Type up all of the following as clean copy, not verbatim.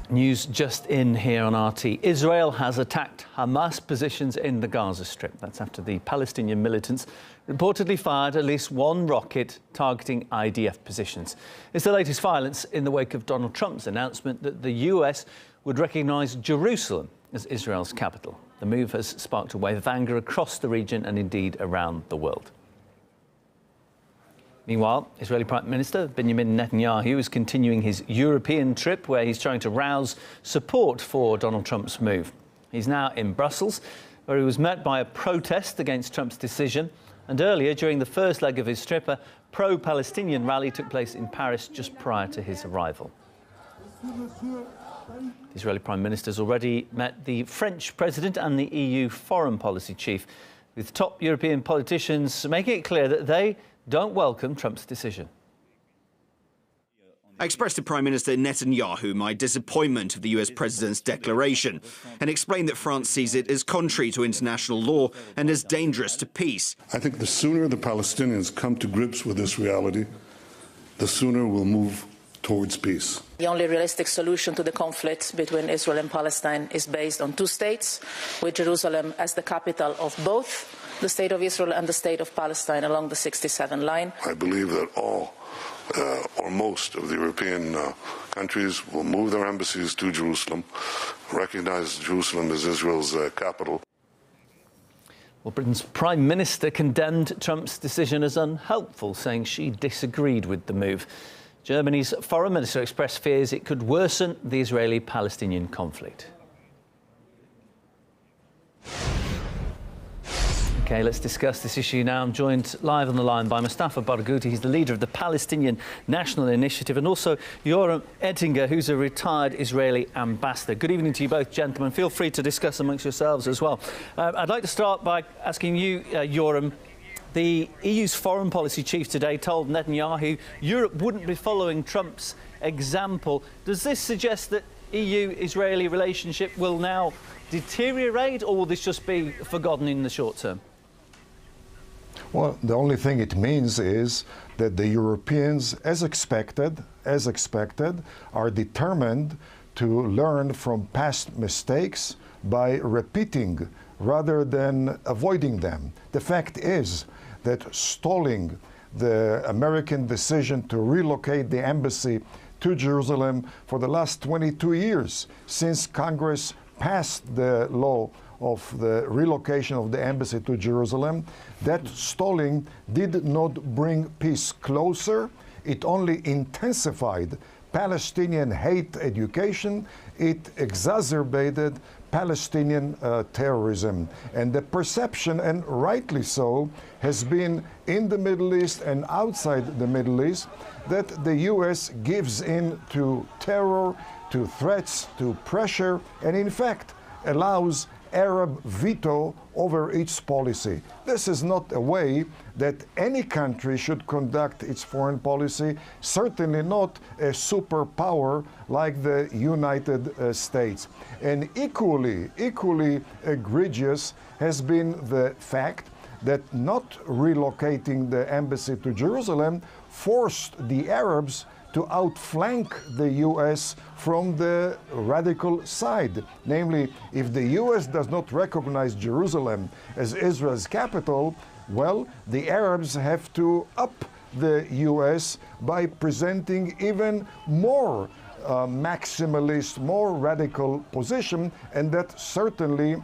News just in here on RT. Israel has attacked Hamas positions in the Gaza Strip. That's after the Palestinian militants reportedly fired at least one rocket targeting IDF positions. It's the latest violence in the wake of Donald Trump's announcement that the US would recognise Jerusalem as Israel's capital. The move has sparked a wave of anger across the region and indeed around the world. Meanwhile, Israeli Prime Minister Benjamin Netanyahu is continuing his European trip where he's trying to rouse support for Donald Trump's move. He's now in Brussels, where he was met by a protest against Trump's decision. And earlier, during the first leg of his trip, a pro-Palestinian rally took place in Paris just prior to his arrival. The Israeli Prime Minister has already met the French President and the EU Foreign Policy Chief, with top European politicians making it clear that they don't welcome Trump's decision. I expressed to Prime Minister Netanyahu my disappointment of the US President's declaration and explained that France sees it as contrary to international law and as dangerous to peace. I think the sooner the Palestinians come to grips with this reality, the sooner we'll move towards peace. The only realistic solution to the conflict between Israel and Palestine is based on two states, with Jerusalem as the capital of both the State of Israel and the State of Palestine along the 67 line. I believe that all or most of the European countries will move their embassies to Jerusalem, recognize Jerusalem as Israel's capital. Well, Britain's Prime Minister condemned Trump's decision as unhelpful, saying she disagreed with the move. Germany's Foreign Minister expressed fears it could worsen the Israeli-Palestinian conflict. OK, let's discuss this issue now. I'm joined live on the line by Mustafa Barghouti. He's the leader of the Palestinian National Initiative, and also Yoram Ettinger, who's a retired Israeli ambassador. Good evening to you both, gentlemen. Feel free to discuss amongst yourselves as well. I'd like to start by asking you, Yoram, the EU's foreign policy chief today told Netanyahu Europe wouldn't be following Trump's example. Does this suggest that EU-Israeli relationship will now deteriorate, or will this just be forgotten in the short term? Well, the only thing it means is that the Europeans, as expected, are determined to learn from past mistakes by repeating rather than avoiding them. The fact is that stalling the American decision to relocate the embassy to Jerusalem for the last 22 years, since Congress passed the law of the relocation of the embassy to Jerusalem, that stalling did not bring peace closer. It only intensified Palestinian hate education. It exacerbated Palestinian terrorism. And the perception, and rightly so, has been in the Middle East and outside the Middle East that the US gives in to terror, to threats, to pressure, and in fact allows Arab veto over its policy. This is not a way that any country should conduct its foreign policy, certainly not a superpower like the United States. And equally egregious has been the fact that not relocating the embassy to Jerusalem forced the Arabs to outflank the US from the radical side. Namely, if the US does not recognize Jerusalem as Israel's capital, well, the Arabs have to up the US by presenting even more maximalist, more radical position, and that certainly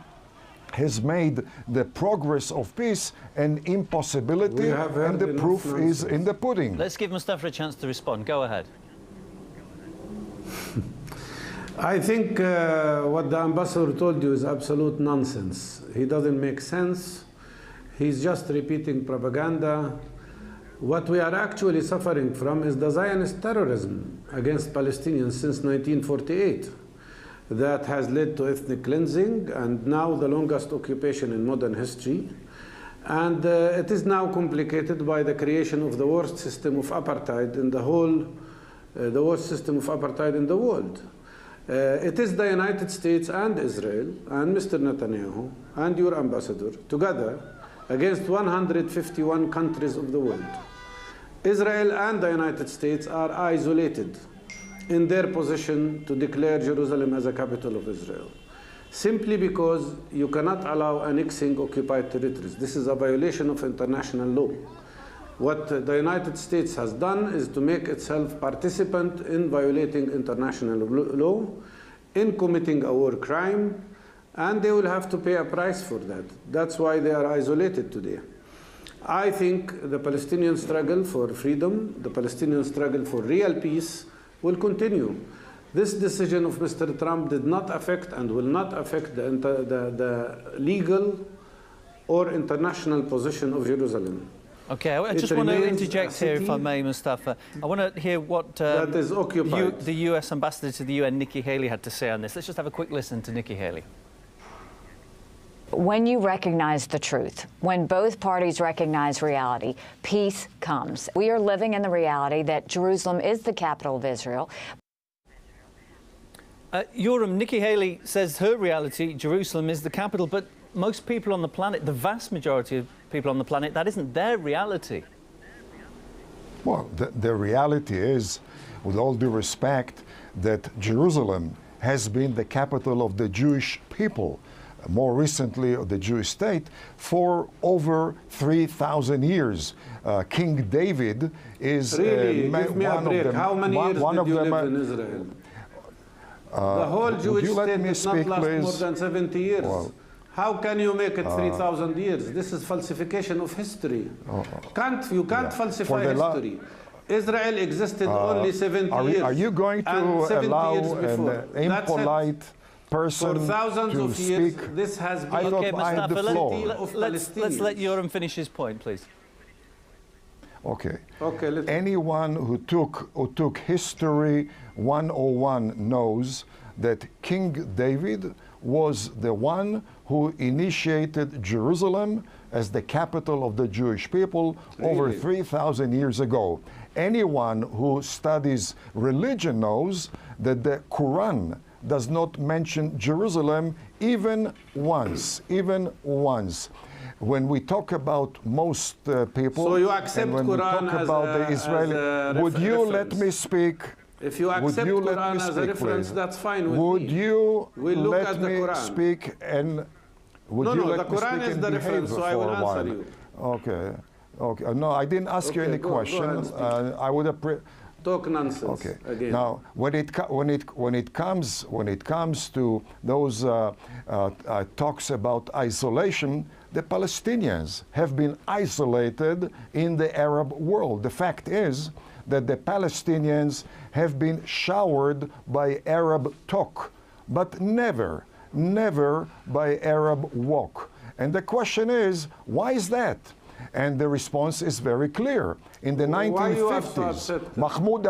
has made the progress of peace an impossibility, and the proof is in the pudding. Let's give Mustafa a chance to respond. Go ahead. I think what the ambassador told you is absolute nonsense. He doesn't make sense. He's just repeating propaganda. What we are actually suffering from is the Zionist terrorism against Palestinians since 1948. That has led to ethnic cleansing and now the longest occupation in modern history. And it is now complicated by the creation of the worst system of apartheid in the whole, the worst system of apartheid in the world. It is the United States and Israel and Mr. Netanyahu and your ambassador together against 151 countries of the world. Israel and the United States are isolated in their position to declare Jerusalem as a capital of Israel, simply because you cannot allow annexing occupied territories. This is a violation of international law. What the United States has done is to make itself participant in violating international law, in committing a war crime, and they will have to pay a price for that. That's why they are isolated today. I think the Palestinian struggle for freedom, the Palestinian struggle for real peace will continue. This decision of Mr. Trump did not affect and will not affect the legal or international position of Jerusalem. Okay, I just want to interject here, if I may, Mustafa. I want to hear what that is occupied. the US ambassador to the UN, Nikki Haley, had to say on this. Let's just have a quick listen to Nikki Haley. When you recognize the truth, when both parties recognize reality, peace comes. We are living in the reality that Jerusalem is the capital of Israel. Yoram, Nikki Haley says her reality, Jerusalem is the capital, but most people on the planet, the vast majority of people on the planet, that isn't their reality. Well, the reality is, with all due respect, that Jerusalem has been the capital of the Jewish people, more recently of the Jewish state, for over 3,000 years. King David is really, give me a break. How many years did you live in Israel? The whole Jewish state did not last more than 70 years. Well, how can you make it 3,000 years? This is falsification of history. You can't falsify history. Israel existed only 70 years. Are you going to allow an impolite person for thousands to of speak? years? This has been Okay, Mustafa, let's let Palestinians. Yoram finish his point, please. Okay. Okay. Anyone who took history 101 knows that King David was the one who initiated Jerusalem as the capital of the Jewish people over 3,000 years ago. Anyone who studies religion knows that the Quran does not mention Jerusalem even once. When we talk about most people, so you accept and when Quran we talk about the Israeli, would you let me speak? If you accept Quran as a reference, please? That's fine with would me. You we'll look let at the me Quran. Speak and would you let the Quran me speak is the reference, so I will answer you. Okay. No, I didn't ask you any questions. I would appreciate. Talk nonsense. Okay. Again. Now, when it comes to those talks about isolation, the Palestinians have been isolated in the Arab world. The fact is that the Palestinians have been showered by Arab talk, but never by Arab walk. And the question is, why is that? And the response is very clear. In the 1950s, Mahmoud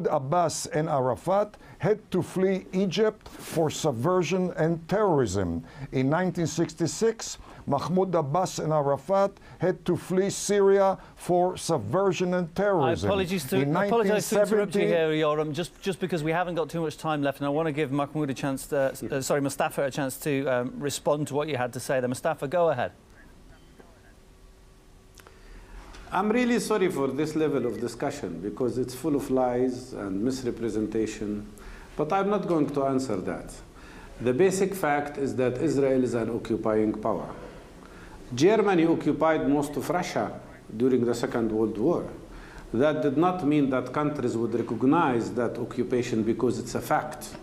Abbas and Arafat had to flee Egypt for subversion and terrorism. In 1966, Mahmoud Abbas and Arafat had to flee Syria for subversion and terrorism. I apologize to interrupt you here, Yoram, just because we haven't got too much time left, and I want to give Mustafa a chance to respond to what you had to say there. Mustafa, go ahead. I'm really sorry for this level of discussion because it's full of lies and misrepresentation, but I'm not going to answer that. The basic fact is that Israel is an occupying power. Germany occupied most of Russia during the Second World War. That did not mean that countries would recognize that occupation because it's a fact.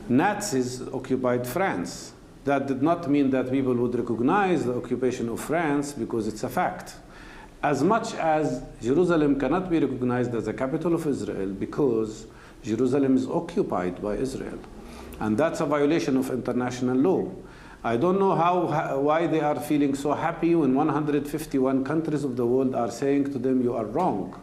Nazis occupied France. That did not mean that people would recognize the occupation of France because it's a fact. As much as Jerusalem cannot be recognized as the capital of Israel because Jerusalem is occupied by Israel. And that's a violation of international law. I don't know why they are feeling so happy when 151 countries of the world are saying to them, you are wrong.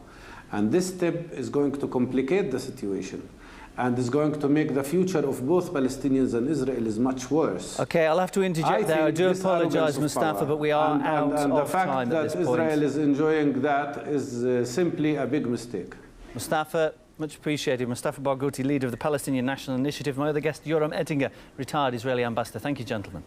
And this step is going to complicate the situation and is going to make the future of both Palestinians and Israel is much worse. Okay, I'll have to interject there. I do apologize, Mustafa, but we are out of time at this point. And the fact that Israel is enjoying that is simply a big mistake. Mustafa, much appreciated. Mustafa Barghouti, leader of the Palestinian National Initiative. My other guest, Yoram Ettinger, retired Israeli ambassador. Thank you, gentlemen.